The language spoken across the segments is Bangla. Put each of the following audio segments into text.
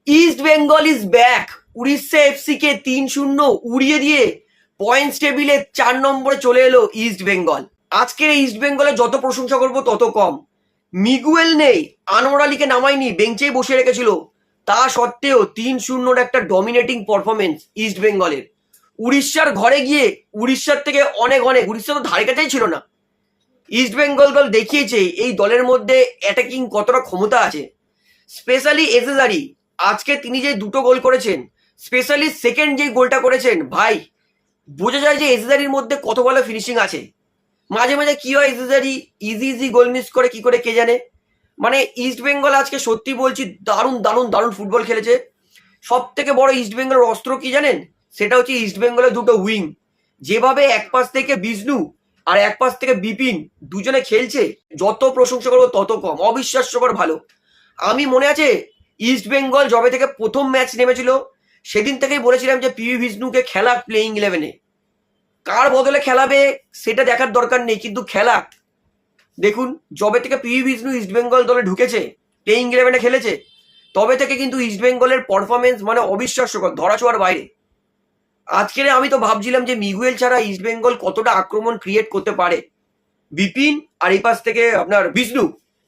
East Bengal is back. Orissa FC কে 3-0 উড়িয়ে দিয়ে পয়েন্টস টেবিলে 4 নম্বরে চলে এলো ইস্ট বেঙ্গল। আজকের ইস্ট বেঙ্গলে যত প্রশংসা করবো তত কম। মিগুয়েল নেই, আনোয়ার আলীকে নামায়নি, বেঞ্চেই বসে রেখেছিল। তা সত্ত্বেও 3-0 একটা ডমিনেটিং পারফরমেন্স ইস্ট বেঙ্গলের। উড়িষ্যার ঘরে গিয়ে উড়িষ্যার থেকে অনেক উড়িষ্যা তো ধারে কাছেই ছিল না। ইস্ট বেঙ্গল দল দেখিয়েছে এই দলের মধ্যে অ্যাটাকিং কতটা ক্ষমতা আছে। স্পেশালি এসেসারি আজকে তিনি যে দুটো গোল করেছেন, স্পেশালি সেকেন্ড যে গোলটা করেছেন, ভাই বোঝা যায় যে এসেসারির মধ্যে কত ভালো ফিনিশিং আছে। মাঝে মাঝে কি হয় এসেসারি ইজি গোল মিস করে কি করে কে জানে। মানে ইস্ট বেঙ্গল আজকে সত্যি বলছি দারুণ দারুণ দারুণ ফুটবল খেলেছে। সব থেকে বড় ইস্ট বেঙ্গলের অস্ত্র কি জানেন? সেটা হচ্ছে ইস্ট বেঙ্গলের দুটো উইং। যেভাবে এক পাশ থেকে বিষ্ণু আর এক পাশ থেকে বিপিন দুজনে খেলছে, যত প্রশংসা করবো তত কম। অবিশ্বাস্যকর ভালো। আমি মনে আছে ইস্ট বেঙ্গল যবে থেকে প্রথম ম্যাচ নেমেছিল সেদিন থেকেই বলেছিলাম যে পিভি বিষ্ণুকে খেলা প্লেইং 11-এ। কার বদলে খেলাবে সেটা দেখার দরকার নেই, কিন্তু খেলা। দেখুন যবে থেকে পিভি বিষ্ণু ইস্ট বেঙ্গল দলে ঢুকেছে, প্লেইং 11-এ খেলেছে, তবে থেকে কিন্তু ইস্ট বেঙ্গলের পারফরমেন্স মানে অবিশ্বাস্যকর, ধরাছোঁয়ার বাইরে। আজকের আমি তো ভাবছিলাম যে মিগুয়েল ছাড়া ইস্ট বেঙ্গল কতটা আক্রমণ ক্রিয়েট করতে পারে। বিপিন আর এই পাশ থেকে আপনার বিষ্ণু,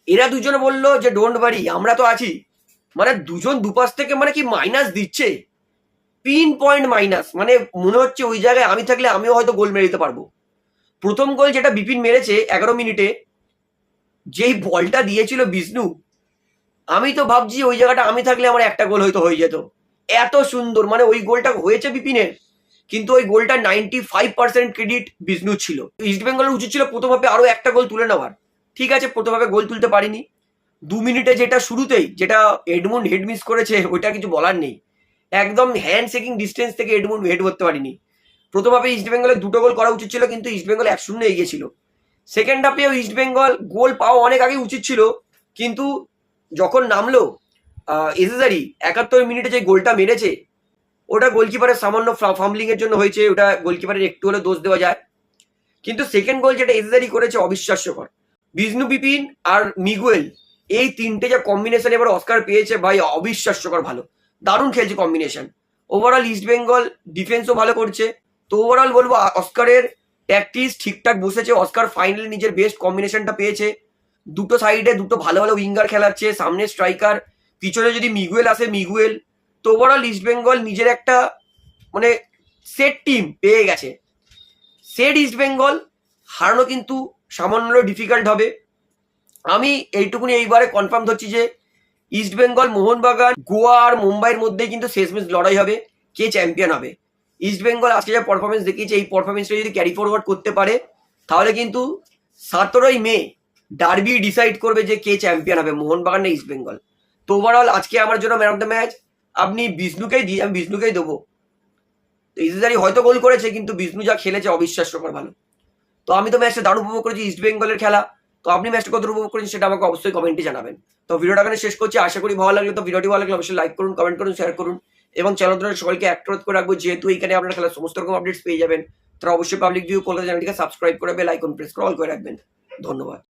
এরা দুজনে বললো যে ডোন্ট ওয়ারি আমরা তো আছি। মানে দুজন দুপাশ থেকে মানে কি মাইনাস দিচ্ছে, পিন পয়েন্ট মাইনাস। মানে মনে হচ্ছে ওই জায়গায় আমি থাকলে আমিও হয়তো গোল মেরে দিতে পারবো। প্রথম গোল যেটা বিপিন মেরেছে 11 মিনিটে, যেই বলটা দিয়েছিল বিষ্ণু, আমি তো ভাবছি ওই জায়গাটা আমি থাকলে আমার একটা গোল হয়তো হয়ে যেত। এত সুন্দর মানে ওই গোলটা হয়েছে বিপিনের, কিন্তু ওই গোলটা 95% ক্রেডিট বিষ্ণু ছিল। ইস্ট বেঙ্গলের উচিত ছিল প্রথম হাফে আরো একটা গোল তুলে নেওয়ার। ঠিক আছে, প্রথম হাফে গোল তুলতে পারিনি। 2 মিনিটে যেটা শুরুতেই যেটা এডমুন্ড হেড মিস করেছে ওইটা কিছু বলার নেই। একদম হ্যান্ড শেকিং ডিস্টেন্স থেকে এডমুন্ড হেড করতে পারিনি। প্রথম হাফে ইস্ট বেঙ্গলের দুটো গোল করা উচিত ছিল, কিন্তু ইস্ট বেঙ্গল 1-0 এগিয়ে ছিল। সেকেন্ড হাফেও ইস্ট বেঙ্গল গোল পাওয়া অনেক আগে উচিত ছিল, কিন্তু যখন নামলো এসেসারি 71 মিনিটে যে গোলটা মেরেছে, ওটা গোলকিপারের সামান্য ফাম্বলিং এর জন্য হয়েছে, ওটা গোলকিপারের একটু হলে দোষ দেওয়া যায়। কিন্তু সেকেন্ড গোল যেটা এসেসারি করেছে অবিশ্বাস্যকর। বিষ্ণু, বিপিন আর মিগুয়েল, এই তিনটে যে কম্বিনেশন এবার অস্কার পেয়েছে ভাই, অবিশ্বাস্যকর ভালো, দারুণ খেলছে কম্বিনেশন। ওভারঅল ইস্ট বেঙ্গল ডিফেন্সও ভালো করছে। তো ওভারঅল বলবো অস্কারের ট্যাকটিক্স ঠিকঠাক বসেছে। অস্কার ফাইনালি নিজের বেস্ট কম্বিনেশনটা পেয়েছে। দুটো সাইডে দুটো ভালো ভালো উইঙ্গার খেলাচ্ছে, সামনে স্ট্রাইকার, পিছনে যদি মিগুয়েল আসে মিগুয়েল। তো ওভারঅল ইস্ট বেঙ্গল নিজের একটা মানে সেট টিম পেয়ে গেছে। সেট ইস্ট বেঙ্গল হারানো কিন্তু সামান্য ডিফিকাল্ট হবে। আমি এইটুকুনি এইবারে কনফার্ম ধরছি যে ইস্ট বেঙ্গল, মোহনবাগান, গোয়া আর মুম্বাইয়ের মধ্যে কিন্তু শেষমেশ লড়াই হবে কে চ্যাম্পিয়ন হবে। ইস্ট বেঙ্গল আজকে যে পারফরমেন্স দেখিয়েছে, এই পারফরমেন্সটা যদি ক্যারি ফরওয়ার্ড করতে পারে তাহলে কিন্তু 17ই মে ডার্বি ডিসাইড করবে যে কে চ্যাম্পিয়ন হবে, মোহনবাগান না ইস্ট বেঙ্গল। তো ওভারঅল আজকে আমার জন্য ম্যান অফ দ্য ম্যাচ আপনি বিষ্ণুকেই দিই, আমি বিষ্ণুকেই দেবো। তো ইসেসারি হয়তো গোল করেছে, কিন্তু বিষ্ণু যা খেলেছে অবিশ্বাস্যকর ভালো। তো আমি তো ম্যাচটা দারুণ উপভোগ করেছি ইস্ট বেঙ্গলের খেলা। তো আপনি ম্যাচটা কত উপভোগ করেছেন সেটা আমাকে অবশ্যই কমেন্টে জানাবেন। তো ভিডিওটা এখানে শেষ করছি, আশা করি ভালো লাগলো। তো ভিডিওটি ভালো লাগলে অবশ্যই লাইক করুন, কমেন্ট করুন, শেয়ার করুন এবং চ্যানেল সবাইকে অ্যাক্টিভ করে রাখবো, যেহেতু এখানে আপনারা খেলার সমস্ত রকম আপডেটস পেয়ে যাবেন। তারা অবশ্যই পাবলিক ভিউ কলকাতা চ্যানেলটিকে সাবস্ক্রাইব করে বেল আইকন প্রেস করে অল করে রাখবেন। ধন্যবাদ।